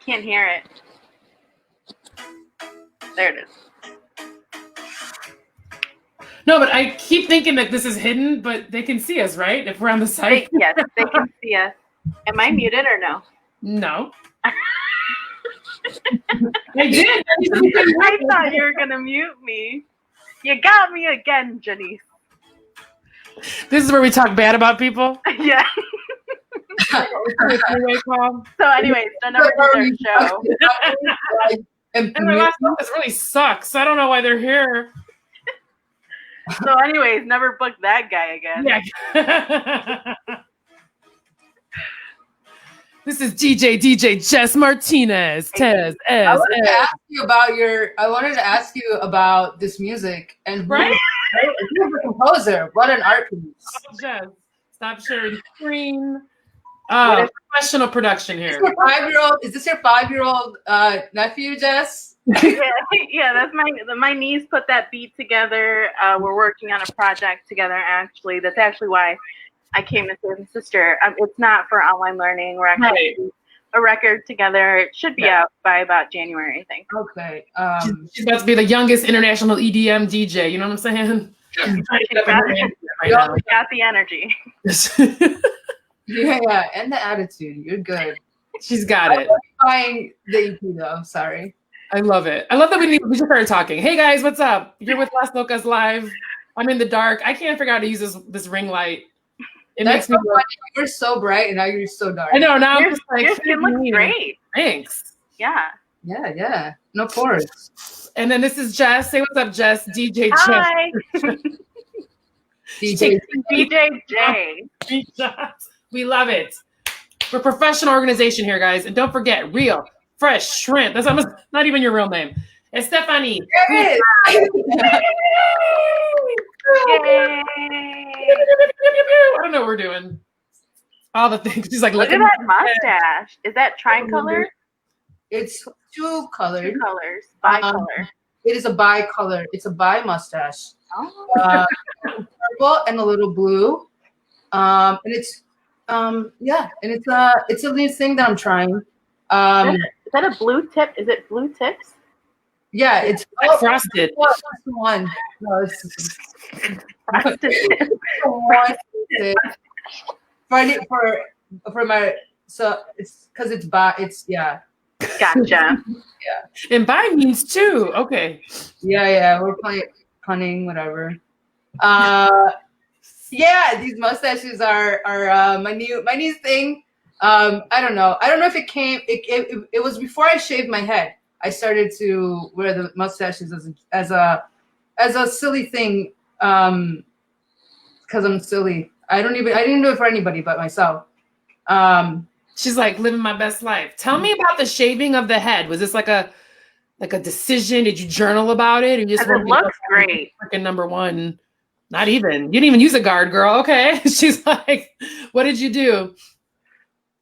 Can't hear it. There it is. No, but I keep thinking that this is hidden, but they can see us, right? If we're on the site. Yes, they can see us. Am I muted or no? No. I did. I thought you were going to mute me. You got me again, Janice. This is where we talk bad about people? Yeah. So anyways, they never did their show. And their last focus really sucks. I don't know why they're here. So anyways, never book that guy again. Yeah. This is DJ Jess Martinez. Tez. I wanted to ask you about this music and right? Who's the composer? What an art piece. Oh, Jess, stop sharing screen. Professional production here. Is this your 5-year-old nephew, Jess? Yeah, that's my niece put that beat together. We're working on a project together, actually. That's actually why I came to Save Sister. It's not for online learning. We're actually doing a record together. It should be out by about January, I think. Okay. She's about to be the youngest international EDM DJ. You know what I'm saying? Got the energy. Yeah, and the attitude. You're good. She's got it. Buying the EP though. Sorry. I love it. I love that we just started talking. Hey guys, what's up? You're with Locas Live. I'm in the dark. I can't figure out how to use this ring light. That's so funny. You were so bright, and now you're so dark. I know. Now I'm just like, your skin looks great. Thanks. Yeah. Yeah. No, of course. And then this is Jess. Say what's up, Jess. DJ Jess. Hi. DJ J. We love it. We're a professional organization here, guys. And don't forget, real, fresh shrimp. That's almost not even your real name. Estefany. Yay. I don't know what we're doing. All the things. She's like, look at that mustache. Is that tricolor? It's two colored. Two colors. Bicolor. It is a bi-color. It's a bi-mustache. Oh. Purple and a little blue. And it's and it's a new thing that I'm trying. Is that a blue tip? Is it blue tips? Yeah, it's frosted. One. No, it's frosted. for my it's because it's yeah. Gotcha. Yeah. And bi means two. Okay. Yeah. We're punning, whatever. Yeah, these mustaches are my new thing. I don't know if it came. It was before I shaved my head. I started to wear the mustaches as a silly thing. Because I'm silly. I didn't do it for anybody but myself. She's like living my best life. Tell me about the shaving of the head. Was this like a decision? Did you journal about it? Or just it looks great. Freaking number one. Not even. You didn't even use a guard, girl. Okay. She's like, what did you do?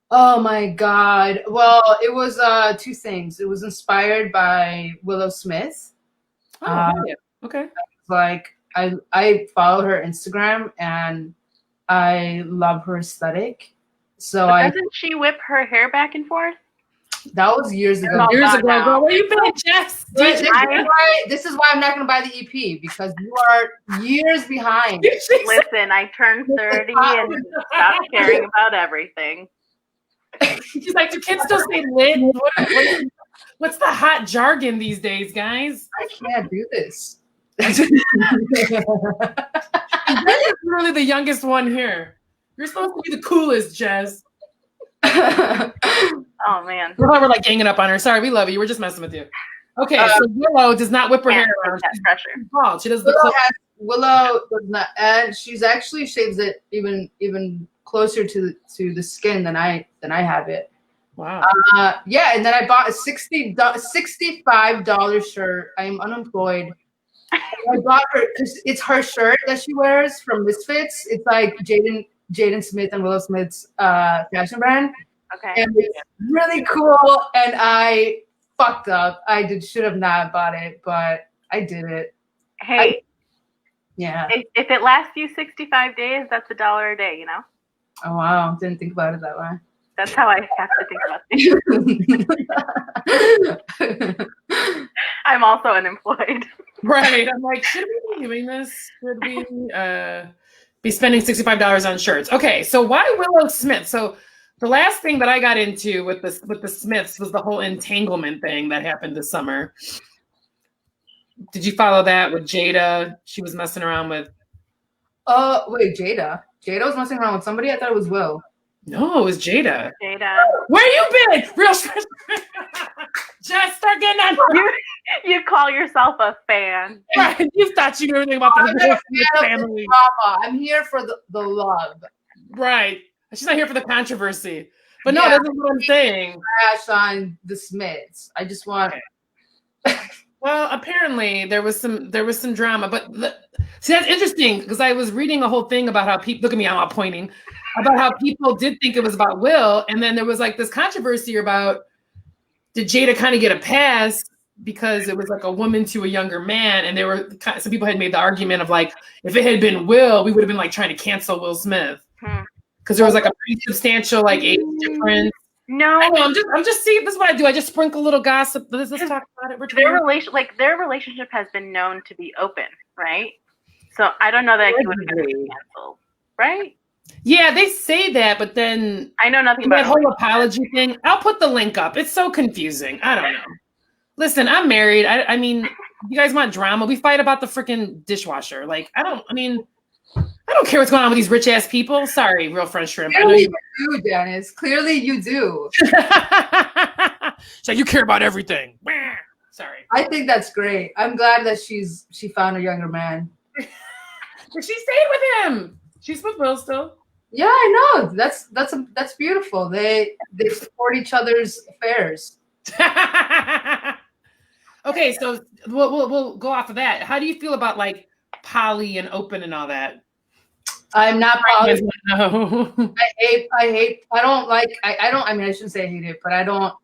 Oh my God. Well, it was two things. It was inspired by Willow Smith. Oh, yeah. Okay. Like I follow her Instagram and I love her aesthetic. So doesn't she whip her hair back and forth? That was years ago. Years ago, girl. Where you been, Jess? This is why I'm not going to buy the EP, because you are years behind. Listen, I turned 30 and stopped caring about everything. She's like, do kids still say lit? What's the hot jargon these days, guys? I can't do this. You're really the youngest one here. You're supposed to be the coolest, Jess. Oh, man. We're like ganging up on her. Sorry, we love you. We're just messing with you. Okay, so Willow does not whip her hair around. Pressure. She does Willow does not, and she's actually shaves it even closer to the skin than I have it. Wow. Yeah, and then I bought a $65 shirt. I am unemployed. I bought her because it's her shirt that she wears from Misfits. It's like Jaden Smith and Willow Smith's fashion brand. Okay. And it's really cool. And I fucked up. I should have not bought it, but I did it. Hey. Yeah. If it lasts you 65 days, that's $1 a day, you know? Oh wow. Didn't think about it that way. That's how I have to think about things. I'm also unemployed. Right. I'm like, should we be doing this? Should we be spending $65 on shirts? Okay, so why Willow Smith? So the last thing that I got into with the Smiths was the whole entanglement thing that happened this summer. Did you follow that with Jada? She was messing around with. Wait, Jada. Jada was messing around with somebody. I thought it was Will. No, it was Jada. Jada. Where you been? Real just start getting on. You call yourself a fan. Right. You thought you knew everything about the family. I'm here for the love. Right. She's not here for the controversy. But no, that's what I'm saying. Crash on the Smiths. I just want. Okay. Well, apparently there was some drama, but see, that's interesting because I was reading a whole thing about how people look at me, I'm all pointing about how people did think it was about Will, and then there was like this controversy about did Jada kind of get a pass because it was like a woman to a younger man, and some people had made the argument of like if it had been Will, we would have been like trying to cancel Will Smith because there was like a pretty substantial like age difference. No, I know, I'm just see. This is what I do. I just sprinkle a little gossip. Let's talk about it. Their relationship has been known to be open, right? So I don't know that he would have been canceled, right? Yeah, they say that, but then I know nothing about that whole apology thing. I'll put the link up. It's so confusing. I don't know. Listen, I'm married. I mean, you guys want drama? We fight about the freaking dishwasher. Like, I don't care what's going on with these rich ass people. Sorry, real French shrimp. Clearly you do, Janice. Clearly you do. So you care about everything. Sorry. I think that's great. I'm glad that she found a younger man. But she stayed with him. She's with Will still. Yeah, I know. That's beautiful. They support each other's affairs. Okay, so we'll go off of that. How do you feel about like poly and open and all that? I'm not poly. No. I mean, I shouldn't say I hate it, but I don't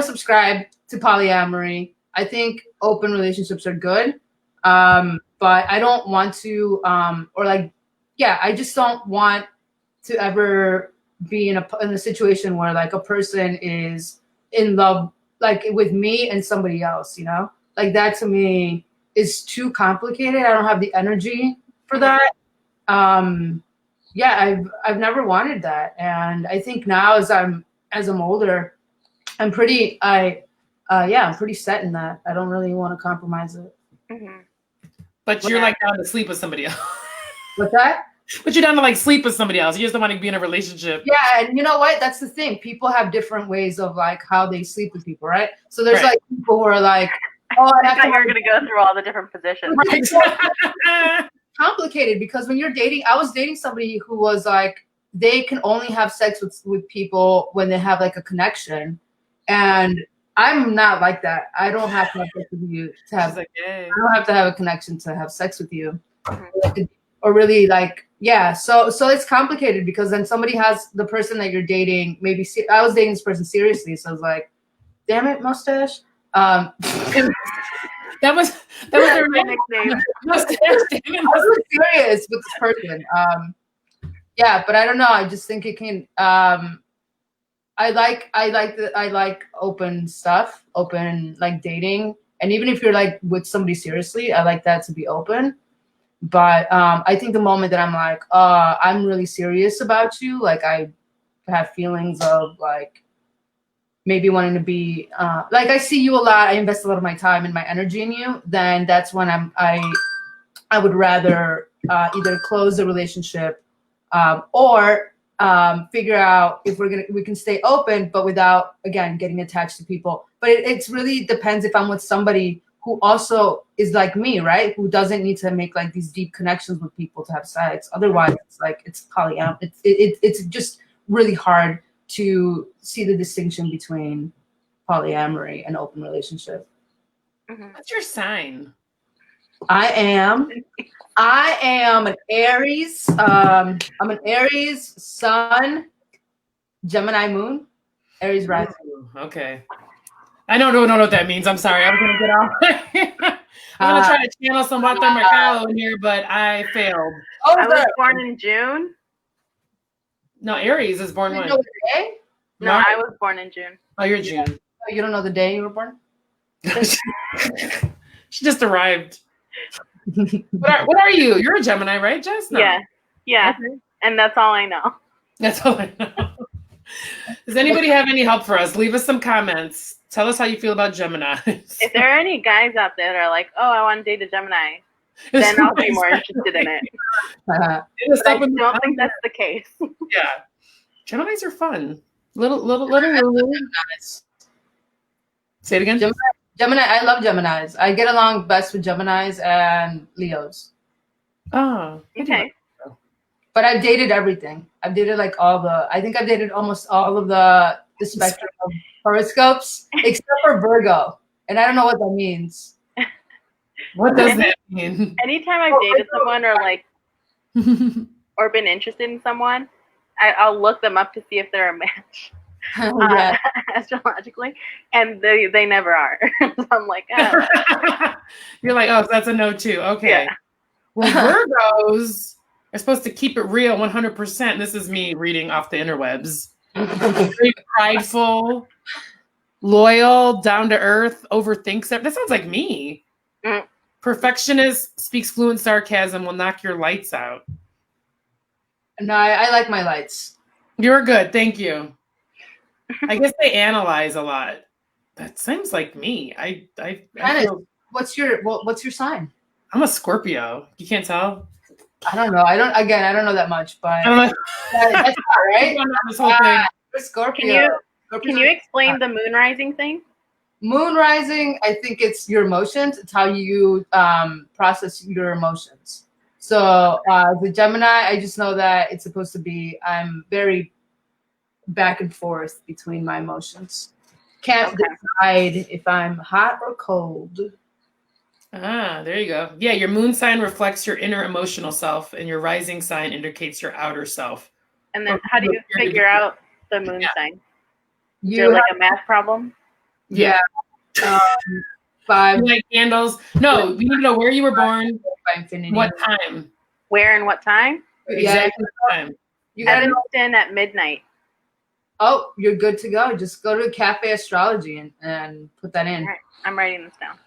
subscribe to polyamory. I think open relationships are good. But I don't want to, I just don't want to ever be in a situation where like a person is in love, like with me and somebody else, you know, like that to me is too complicated. I don't have the energy for that. I've never wanted that. And I think now as I'm older, I'm pretty set in that. I don't really want to compromise it. Mm-hmm. But you're like down to sleep with somebody else. What's that? But you're down to like sleep with somebody else. You just don't want to be in a relationship. Yeah, and you know what? That's the thing. People have different ways of like how they sleep with people, right? So there's like people who are like, oh, I thought you were going to go through all the different positions. Right. Complicated because when you're dating, I was dating somebody who was like, they can only have sex with people when they have like a connection, and I'm not like that. I don't have to have sex with you to have. Like, hey. I don't have to have a connection to have sex with you, or really like, yeah. So it's complicated because then somebody has the person that you're dating. Maybe I was dating this person seriously, so I was like, damn it, mustache. That was their nickname. Mustache. I was serious with this person. But I don't know. I just think it can. I like open stuff, open like dating, and even if you're like with somebody seriously, I like that to be open. But I think the moment that I'm like, I'm really serious about you, like I have feelings of like maybe wanting to be like I see you a lot, I invest a lot of my time and my energy in you, then that's when I would rather either close the relationship or figure out if we can stay open, but without, again, getting attached to people. But it's really depends if I'm with somebody who also is like me, right? Who doesn't need to make like these deep connections with people to have sex. Otherwise, it's like it's polyam. It's just really hard to see the distinction between polyamory and open relationship. What's your sign? I am an Aries. I'm an Aries sun, Gemini moon, Aries rising. Okay. I don't know what that means. I'm sorry. I was going to get off. I'm going to try to channel some Water Mercado in here, but I failed. I was born in June. No, Aries is born when? Day? No, I was born in June. Oh, you're June. Oh, you don't know the day you were born? She just arrived. What are you? You're a Gemini, right, Jess? No. Yeah. Okay. And that's all I know. That's all I know. Does anybody have any help for us? Leave us some comments. Tell us how you feel about Gemini. If there are any guys out there that are like, oh, I want to date a Gemini, then I'll be more interested in it. But I don't think that's the case. Yeah. Geminis are fun. Little Geminis. Say it again. Gemini, I love Geminis. I get along best with Geminis and Leos. Oh, okay. But I've dated everything. I've dated like I think I've dated almost all of the spectrum of horoscopes, except for Virgo. And I don't know what that means. What does that mean? Anytime I've dated someone or like, or been interested in someone, I'll look them up to see if they're a match. Astrologically, and they never are. So I'm like, oh. You're like, oh, that's a no too. Okay. Yeah. Well, Virgos are supposed to keep it real 100%. This is me reading off the interwebs. Very prideful, loyal, down to earth, overthinks it. That sounds like me. Perfectionist, speaks fluent sarcasm, will knock your lights out. No, I like my lights. You're good. Thank you. I guess they analyze a lot. That seems like me. I feel... What's your sign? I'm a Scorpio. You can't tell? I don't know. I don't know that much, but that's not right. This whole thing. Scorpio. Can you explain the moon rising thing? Moon rising, I think it's your emotions. It's how you process your emotions. So the Gemini, I just know that it's supposed to be, I'm very back and forth between my emotions. Can't decide if I'm hot or cold. Ah, there you go. Yeah, your moon sign reflects your inner emotional self, and your rising sign indicates your outer self. And then how do you figure out the moon sign? Is there like a math problem? Yeah. 5. You like candles? No, we need to know where you were born, what time. Where and what time? Exactly what time. You got to in at midnight. Oh, you're good to go. Just go to Cafe Astrology and put that in. All right. I'm writing this down.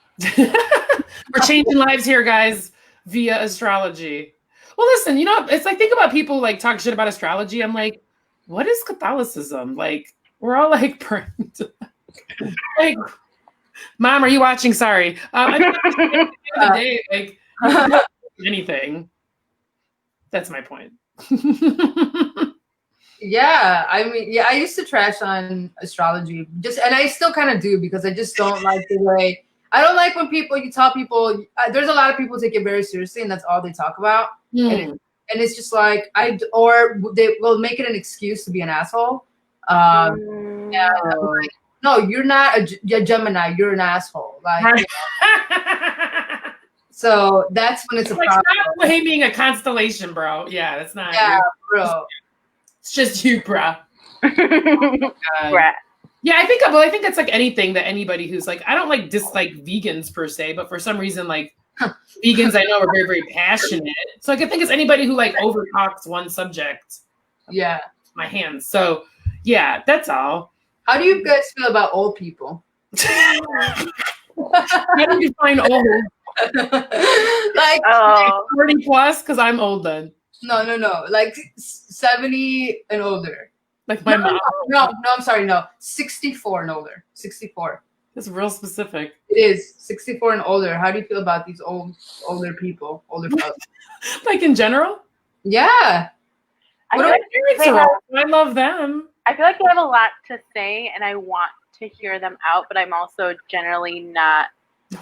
We're changing lives here, guys, via astrology. Well, listen, it's like, think about people like talk shit about astrology. I'm like, what is Catholicism? Like, we're all like, like, Mom, are you watching? Sorry. At the end of the day, like, anything. That's my point. Yeah, I mean, I used to trash on astrology, and I still kind of do, because I just don't like the way. I don't like when you tell people. There's a lot of people take it very seriously, and that's all they talk about. And it's just like or they will make it an excuse to be an asshole. Yeah, I'm like, no, you're not a Gemini. You're an asshole. Like, so that's when it's a problem. Stop blaming a constellation, bro. Yeah, that's not. Yeah, bro. It's just you, bro. Right. Yeah, I think it's like anything that anybody who's like, I don't like dislike vegans per se, but for some reason, like vegans I know are very, very passionate. So like, I think it's anybody who like overtalks one subject. Yeah. My hands. So yeah, that's all. How do you guys feel about old people? How do you define old? like 40 plus, because I'm old then. No. Like 70 and older. Like my mom. No, I'm sorry, no. 64 and older. 64. That's real specific. It is 64 and older. How do you feel about these older people, older folks? Like in general? Yeah. I love them. I feel like they have a lot to say, and I want to hear them out, but I'm also generally not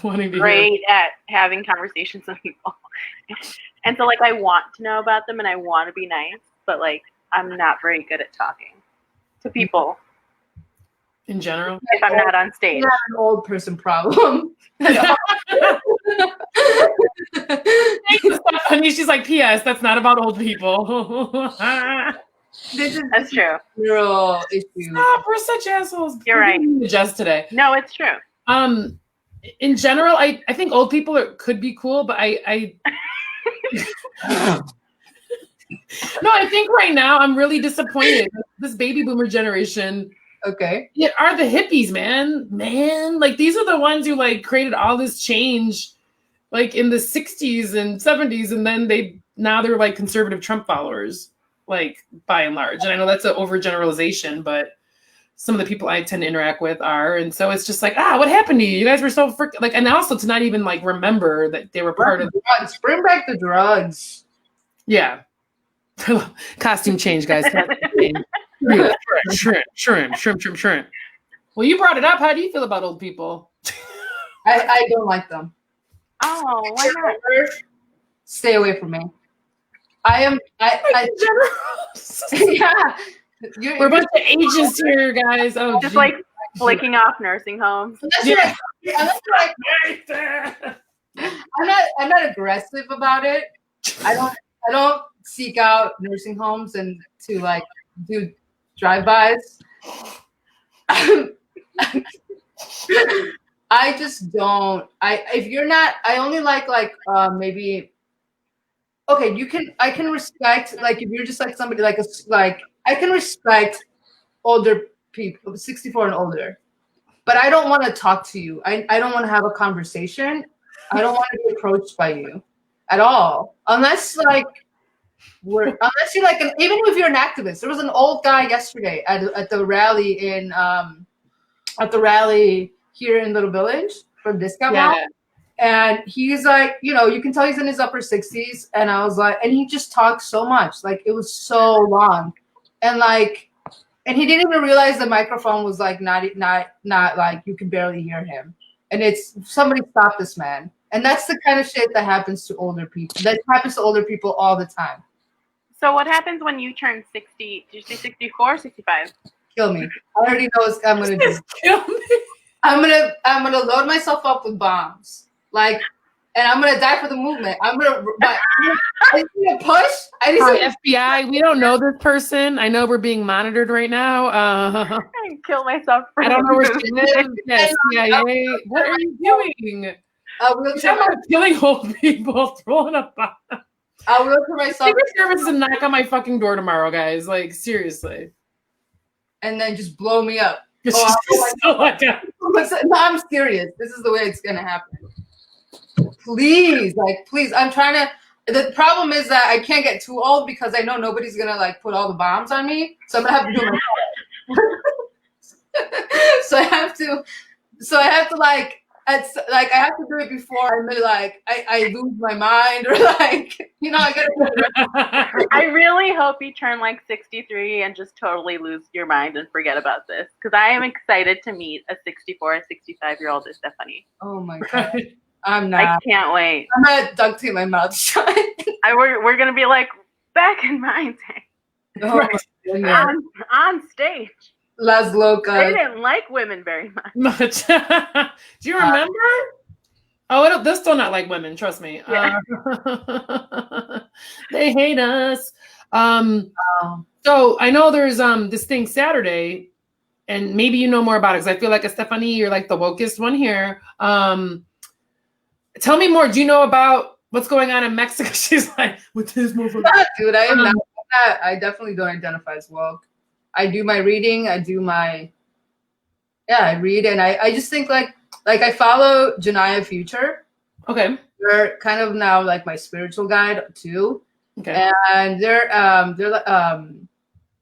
great at having conversations with people. And so, like, I want to know about them, and I want to be nice, but, like, I'm not very good at talking to people. In general? If I'm not on stage. Not an old person problem. Thank you, Stephany. She's like, P.S. That's not about old people. That's true. Real issue. Stop, we're such assholes. You're right. Just today. No, it's true. In general, I think old people could be cool, but I No, I think right now I'm really disappointed. This baby boomer generation. Okay. Yeah, are the hippies, man. Like these are the ones who like created all this change like in the 60s and 70s, and then now they're like conservative Trump followers, like by and large. And I know that's an overgeneralization, but some of the people I tend to interact with are, and so it's just like, what happened to you? You guys were so like, and also to not even like remember that they were part of drugs. Bring back the drugs. Yeah. Costume change, guys. Shrimp. Well, you brought it up. How do you feel about old people? I don't like them. Oh, why not? Stay away from me. I yeah. We're a bunch of agents here, guys. Oh, just like flicking off nursing homes. I'm not aggressive about it. I don't seek out nursing homes and to like do drive-bys. I just don't. If you're not, I only like maybe. Okay, I can respect like if you're just like somebody like I can respect older people, 64 and older, but I don't want to talk to you. I don't want to have a conversation. I don't want to be approached by you at all, unless you're like even if you're an activist. There was an old guy yesterday at the rally here in Little Village from Discount Mall. And he's like, you can tell he's in his upper 60s. And I was like, and he just talked so much. Like, it was so long. And and he didn't even realize the microphone was like, not like you can barely hear him. And it's somebody stop this man. And that's the kind of shit that happens to older people. That happens to older people all the time. So what happens when you turn 60? Did you say 64 or 65? Kill me. I already know what I'm going to do. Kill me. I'm gonna load myself up with bombs. And I'm gonna die for the movement. I just need a push. FBI, we don't know this person. I know we're being monitored right now. I kill myself. I don't know where she lives. Yes, CIA. What are you doing? You're talking about killing old people, throwing a bomb. I'll wheel for myself. Secret Service is knock on my fucking door tomorrow, guys. Like, seriously. And then just blow me up. No, I'm serious. This is the way it's gonna happen. Please. I'm trying to. The problem is that I can't get too old because I know nobody's gonna put all the bombs on me. So I'm gonna have to do it. So I have to I have to do it before I lose my mind or I gotta. I really hope you turn 63 and just totally lose your mind and forget about this, because I am excited to meet a 64 and 65-year-old Estefany. Oh my god, I'm not. I can't wait. I'm gonna duct tape my mouth shut. We're gonna be like back in my day. Oh on stage. Las Locas. They didn't like women very much. Do you remember? They're still not like women. Trust me. Yeah. They hate us. So I know there's this thing Saturday, and maybe you know more about it because I feel like Estefany, you're like the wokest one here. Tell me more. Do you know about what's going on in Mexico? She's like, with this motherfucker. Dude, I am not. I definitely don't identify as woke. I do my reading. I read, and I just think like I follow Janaya Future. Okay. They're kind of now like my spiritual guide too. Okay. And they're an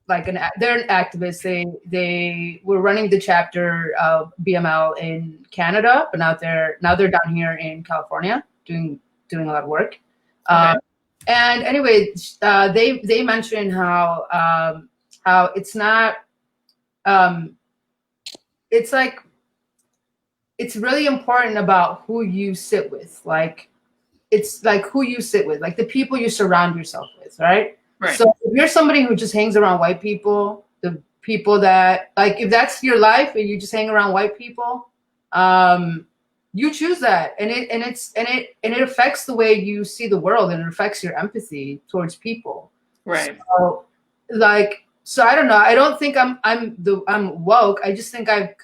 activist. They were running the chapter of BML in Canada, but now they're down here in California doing a lot of work. Okay. And anyway, they mentioned how it's not, it's really important about who you sit with. It's like who you sit with, like the people you surround yourself with, right? Right. So if you're somebody who just hangs around white people, the people that, if that's your life and you just hang around white people, you choose that. And it affects the way you see the world, and it affects your empathy towards people. Right. So I don't know. I don't think I'm woke. I just think I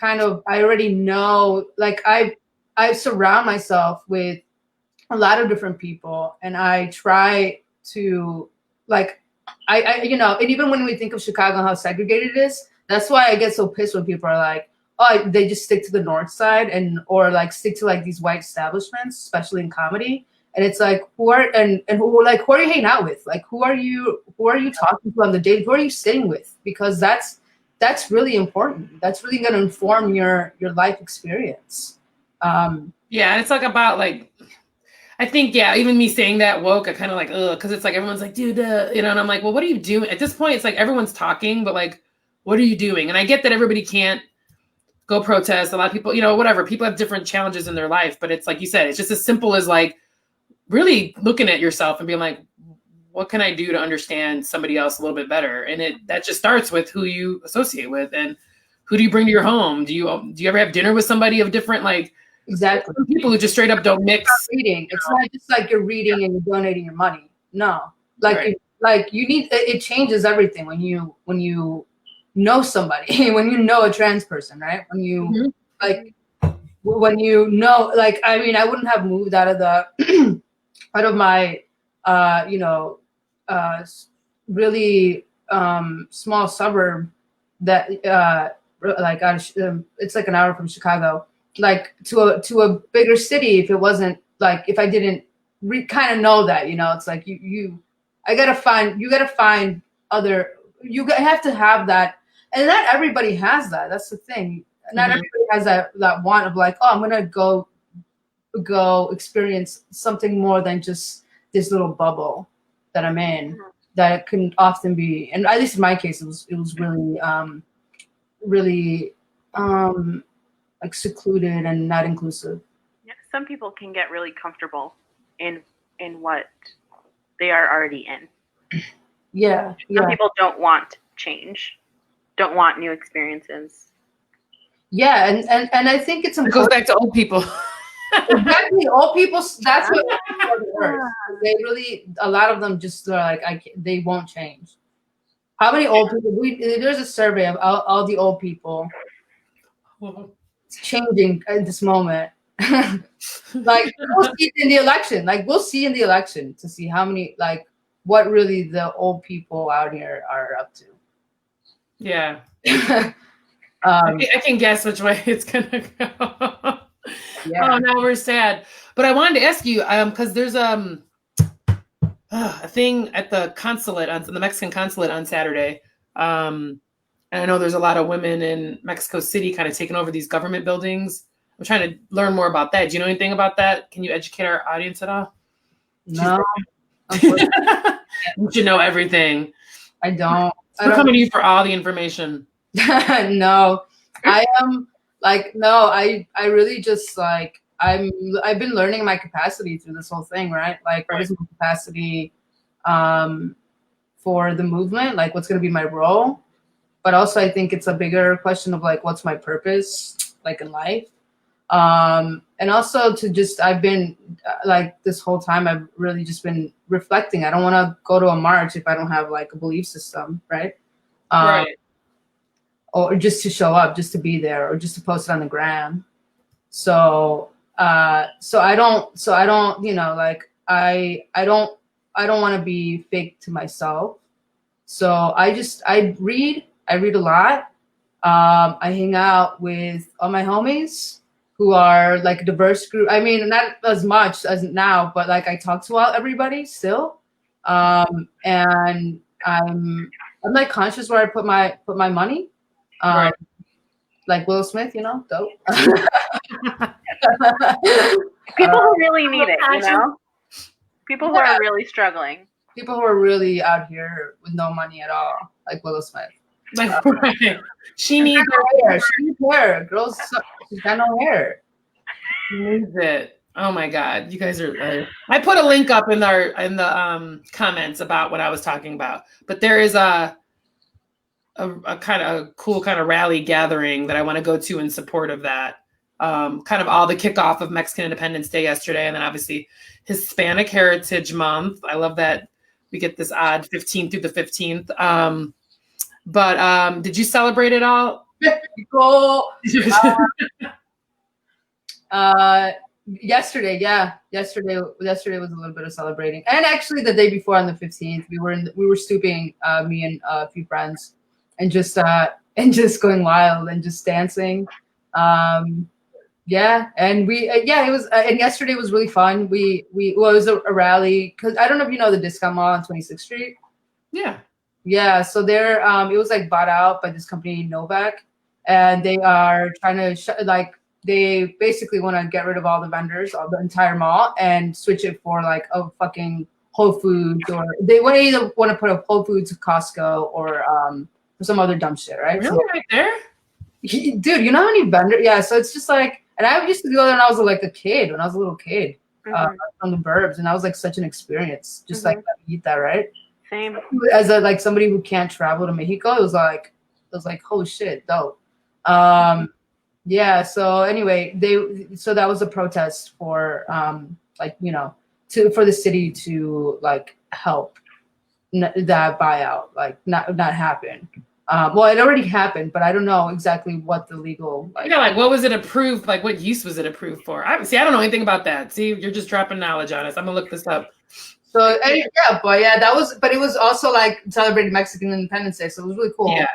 already know. I surround myself with a lot of different people, and I try to you know, and even when we think of Chicago and how segregated it is, that's why I get so pissed when people are like, oh, they just stick to the north side or like stick to like these white establishments, especially in comedy. And it's like, who are you hanging out with? Like, who are you talking to on the date? Who are you sitting with? Because that's really important. That's really going to inform your life experience. Yeah, it's like about like, I think, yeah, even me saying that woke, I kind of like, ugh, because it's like everyone's like, dude, you know, and I'm like, well, what are you doing? At this point, it's like everyone's talking, but like, what are you doing? And I get that everybody can't go protest. A lot of people, you know, whatever. People have different challenges in their life, but it's like you said, it's just as simple as like really looking at yourself and being like, what can I do to understand somebody else a little bit better? And that just starts with who you associate with and who do you bring to your home? Do you ever have dinner with somebody of different, like, exactly, people who just straight up don't mix? Reading. It's not just like you're reading and you're donating your money. No, like Right. like you need, it changes everything when you know somebody, when you know a trans person, right? When you like when you know, like, I mean, I wouldn't have moved out of the out of my you know, really small suburb that like it's like an hour from Chicago, like to a bigger city, if it wasn't like, if I didn't kind of know that, you know, it's like you gotta find other, you have to have that, and not everybody has that. That's the thing. Not everybody has that want of like, oh, I'm gonna go experience something more than just this little bubble that I'm in. That can often be, and at least in my case, it was really like secluded and not inclusive. Yeah, some people can get really comfortable in what they are already in. Yeah. Some people don't want change, don't want new experiences. Yeah, and I think it's important. It goes back to old people. Exactly, old people. That's what they really. A lot of them just are like, they won't change. How many old people? There's a survey of all the old people. It's changing at this moment. Like, we'll see in the election. Like, we'll see in the election to see how many, like, what really the old people out here are up to. Yeah. I can guess which way it's gonna go. Yeah. Oh, now we're sad. But I wanted to ask you, because there's a thing at the consulate, on the Mexican consulate on Saturday. And I know there's a lot of women in Mexico City kind of taking over these government buildings. I'm trying to learn more about that. Do you know anything about that? Can you educate our audience at all? No. You should know everything. I don't. We're coming to you for all the information. No, I am like, no, I really just like, I've been learning my capacity through this whole thing, right? Like, what is my capacity for the movement? Like, what's going to be my role? But also, I think it's a bigger question of like, what's my purpose, like, in life? And also to just, I've been like, this whole time, I've really just been reflecting. I don't want to go to a march if I don't have like a belief system, right? Right. Or just to show up, just to be there, or just to post it on the gram. So I don't, you know, like, I don't want to be fake to myself. So I read a lot. I hang out with all my homies who are like a diverse group. I mean, not as much as now, but like, I talk to everybody still. And I'm like conscious where I put my money. Right. Like Will Smith, you know, dope. People who really need it, you know? People who are really struggling. People who are really out here with no money at all, like Will Smith. Like, right. She needs hair. She needs hair. Girls, she's got no hair. She needs it. Oh my God, you guys are. I put a link up in the comments about what I was talking about, but there is a kind of cool kind of rally gathering that I want to go to in support of that. Kind of all the kickoff of Mexican Independence Day yesterday, and then obviously Hispanic Heritage Month. I love that we get this odd 15th through the 15th. But did you celebrate it all? Cool. Yesterday, yeah. Yesterday was a little bit of celebrating. And actually the day before on the 15th, we were stooping, me and a few friends, and just going wild and just dancing. Yeah, and it was and yesterday was really fun. It was a rally, cuz I don't know if you know the discount mall on 26th Street. Yeah, so there it was like bought out by this company Novak, and they are trying to they basically want to get rid of all the vendors, all the entire mall, and switch it for like a fucking Whole Foods, or they either want to put a Whole Foods, Costco, or some other dumb shit, right? Really, so, right there, dude. You know how many vendors? Yeah, so it's just like, and I used to go there when I was like a kid, when I was a little kid, from the burbs, and that was like such an experience, just like eat that, right? Same. As like somebody who can't travel to Mexico, it was like holy shit, dope. Yeah, so anyway, so that was a protest for for the city to like help that buyout not happen. Well, it already happened, but I don't know exactly what the legal what was it approved, like what use was it approved for? I don't know anything about that. See, you're just dropping knowledge on us. I'm gonna look this up. So but it was also like celebrating Mexican Independence Day, so it was really cool. Yeah.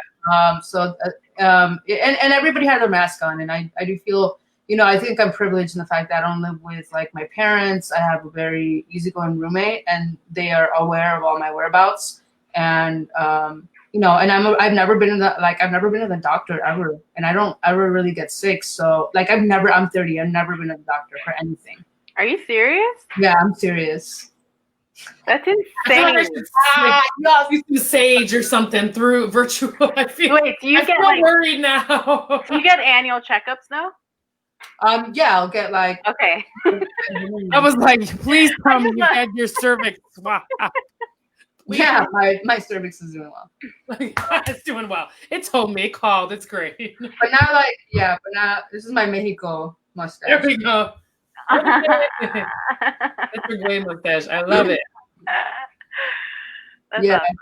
And everybody had their mask on, and I do feel, I think I'm privileged in the fact that I don't live with like my parents. I have a very easygoing roommate, and they are aware of all my whereabouts. And and I've never been to the doctor ever, and I don't ever really get sick. So like I'm 30. I've never been to the doctor for anything. Are you serious? Yeah, I'm serious. That's insane. You do sage or something through virtual. I feel. Wait, do you get worried now? Do you get annual checkups though? Yeah, I'll get like. Okay. I was like, please tell me you had your cervix. Wow. Yeah, my cervix is doing well. It's doing well. It told me, it called. It's great. But now this is my Mexico mustache. There we go. That's a great mustache. I love it. Yeah. Awesome.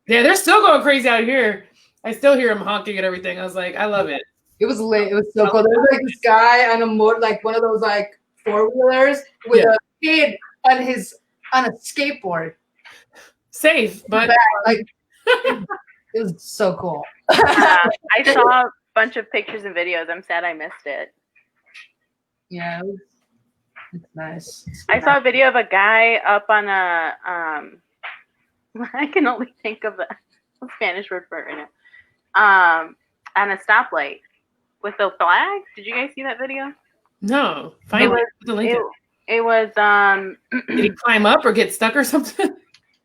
Yeah, they're still going crazy out here. I still hear them honking and everything. I was like, I love it. It was lit. It was so cool. There was like this guy on a like one of those like 4-wheelers with a kid on a skateboard. Safe, but like it was so cool. I saw a bunch of pictures and videos. I'm sad I missed it. Yeah, it's nice. I saw a video of a guy up on a I can only think of the Spanish word for it right now. On a stoplight with the flag. Did you guys see that video? No. Finally, it was did he climb up or get stuck or something?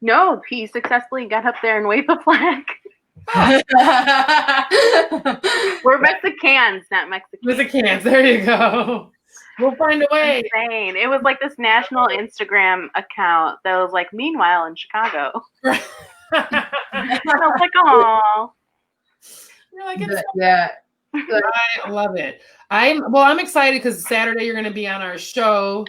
No, he successfully got up there and waved the flag. We're Mexicans, not Mexicans. Mexicans, there you go. We'll find a way. Insane. It was like this national Instagram account that was like, meanwhile in Chicago. I was like, oh. You're like, yeah. I love it. I'm excited because Saturday you're going to be on our show.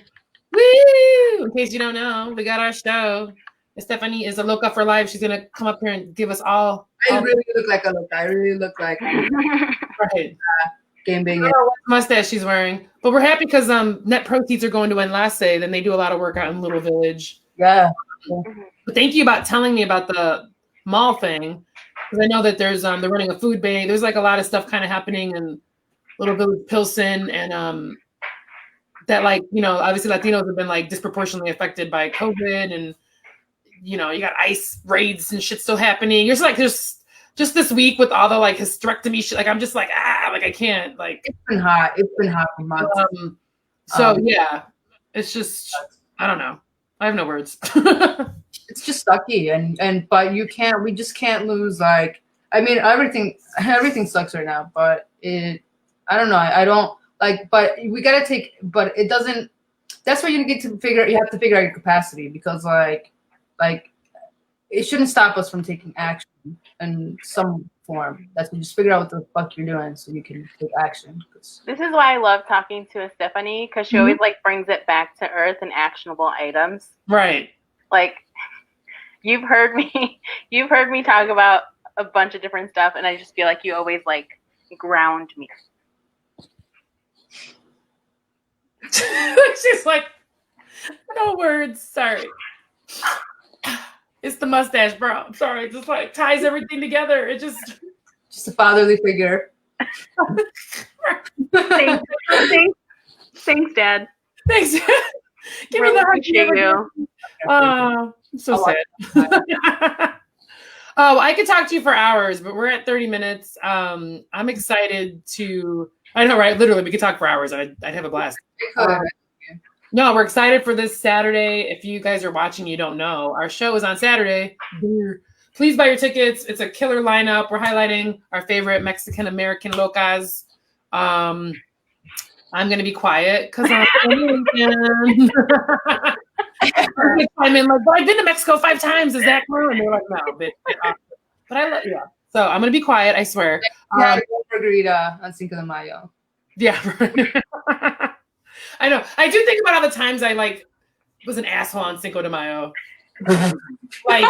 Woo! In case you don't know, we got our show. Estefany is a Loca for life. She's going to come up here and give us all. I really look like a Loca. I really look like right. Game big. Mustache she's wearing. But we're happy because net proceeds are going to Enlace. Then they do a lot of work out in Little Village. Yeah. But thank you about telling me about the mall thing. Because I know that there's they're running a food bank. There's like a lot of stuff kind of happening in Little Village Pilsen, and that obviously Latinos have been like disproportionately affected by COVID, and you got ICE raids and shit still happening. You're just this week with all the like hysterectomy shit. Like I'm just like I can't like. It's been hot. It's been hot for months. Yeah, it's just I don't know. I have no words. It's just sucky, but we just can't lose. Like, I mean, everything sucks right now, but I don't know. I don't like, but we gotta take, but it doesn't, that's where you have to figure out your capacity, because like it shouldn't stop us from taking action in some form. That's when you just figure out what the fuck you're doing so you can take action. This is why I love talking to Estefany, because she always like brings it back to earth and actionable items. Right. Like you've heard me talk about a bunch of different stuff, and I just feel like you always like ground me. She's like, no words. Sorry. It's the mustache, bro. I'm sorry. It just like ties everything together. It just a fatherly figure. Thanks, Dad. Thanks. Give really me the appreciate you. I'm so sad. Oh, I could talk to you for hours, but we're at 30 minutes. I'm excited to. I know, right? Literally, we could talk for hours. I'd have a blast. No, we're excited for this Saturday. If you guys are watching, you don't know, our show is on Saturday. Please buy your tickets. It's a killer lineup. We're highlighting our favorite Mexican-American locas. I'm going to be quiet because I'm Dominican. I'm in like, well, I've been to Mexico 5 times. Is that cool? And they're like, no. But I love, yeah. So I'm going to be quiet, I swear. Yeah, margarita on Cinco de Mayo. Yeah. I know. I do think about all the times I like was an asshole on Cinco de Mayo. Like,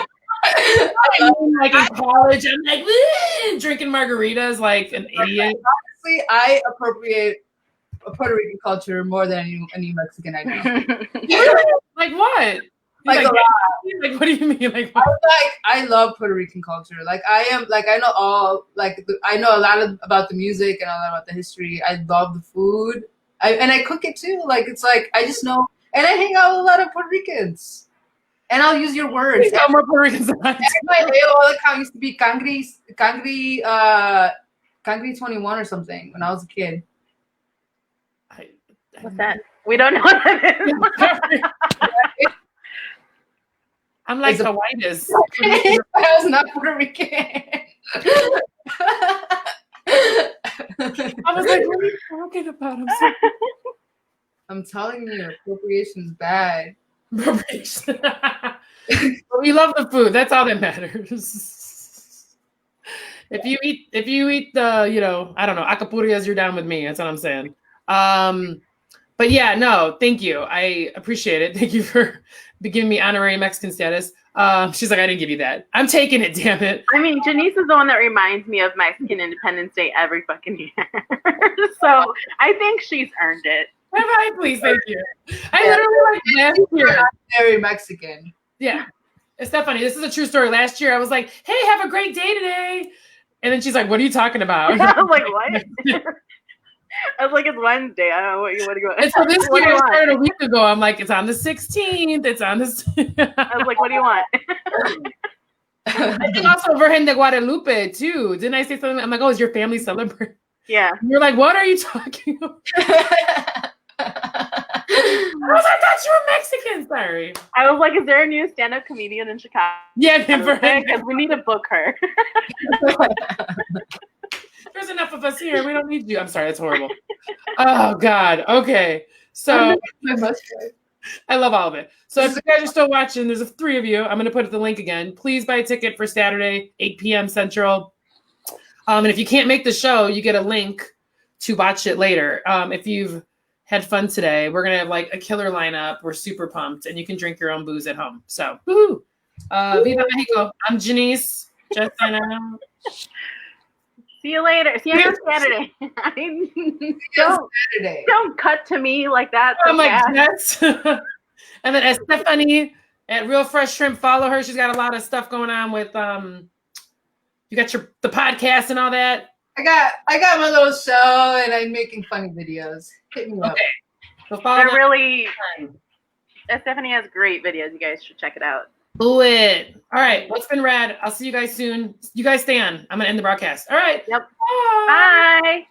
like in college, I'm like drinking margaritas like an idiot. Honestly, I appropriate Puerto Rican culture more than any Mexican I know. Like what? Like what do you mean? Like what? I love Puerto Rican culture. Like I know a lot about the music and a lot about the history. I love the food. And I cook it too. Like it's like I just know, and I hang out with a lot of Puerto Ricans. And I'll use your words. More Puerto Ricans than I do. My AOL account used to be Cangri 21 or something when I was a kid. What's that? We don't know what that is. I'm like the whitest. I was not Puerto Rican. I was like, what are you talking about? I'm telling you, appropriation is bad. Appropriation. We love the food. That's all that matters. If you eat the, I don't know, acapulcas, you're down with me. That's what I'm saying. But yeah, no, thank you. I appreciate it. Thank you for giving me honorary Mexican status. She's like, I didn't give you that. I'm taking it, damn it. I mean, Janice is the one that reminds me of Mexican Independence Day every fucking year. So I think she's earned it. Have I? Please, thank you. I literally like last year. Very Mexican. Yeah. Estefany, this is a true story. Last year, I was like, hey, have a great day today. And then she's like, what are you talking about? I was like, what? I was like, it's Wednesday. I don't know what you want to go. And so this year, I started a week ago. I'm like, it's on the 16th. It's on the. I was like, what do you want? I think also Virgen de Guadalupe too. Didn't I say something? I'm like, oh, is your family celebrating? Yeah. And you're like, what are you talking about? I thought you were Mexican. Sorry. I was like, is there a new stand-up comedian in Chicago? Yeah, because we need to book her. There's enough of us here. We don't need you. I'm sorry. That's horrible. Oh, God. Okay. So I love all of it. So if you guys are still watching, there's 3 of you. I'm going to put the link again. Please buy a ticket for Saturday, 8 p.m. Central. And if you can't make the show, you get a link to watch it later. If you've had fun today, we're going to have like a killer lineup. We're super pumped. And you can drink your own booze at home. So, woohoo. Viva Mexico. I'm Janice. Just sign out. See you later. See you on Saturday. Don't cut to me like that. I'm like, yes. And then Estefany at Real Fresh Shrimp, follow her. She's got a lot of stuff going on with you got the podcast and all that. I got my little show and I'm making funny videos. Hit me up. So follow They're really Estefany has great videos. You guys should check it out. Do it. All right. What's been rad? I'll see you guys soon. You guys stay on. I'm gonna end the broadcast. All right. Yep. Bye. Bye.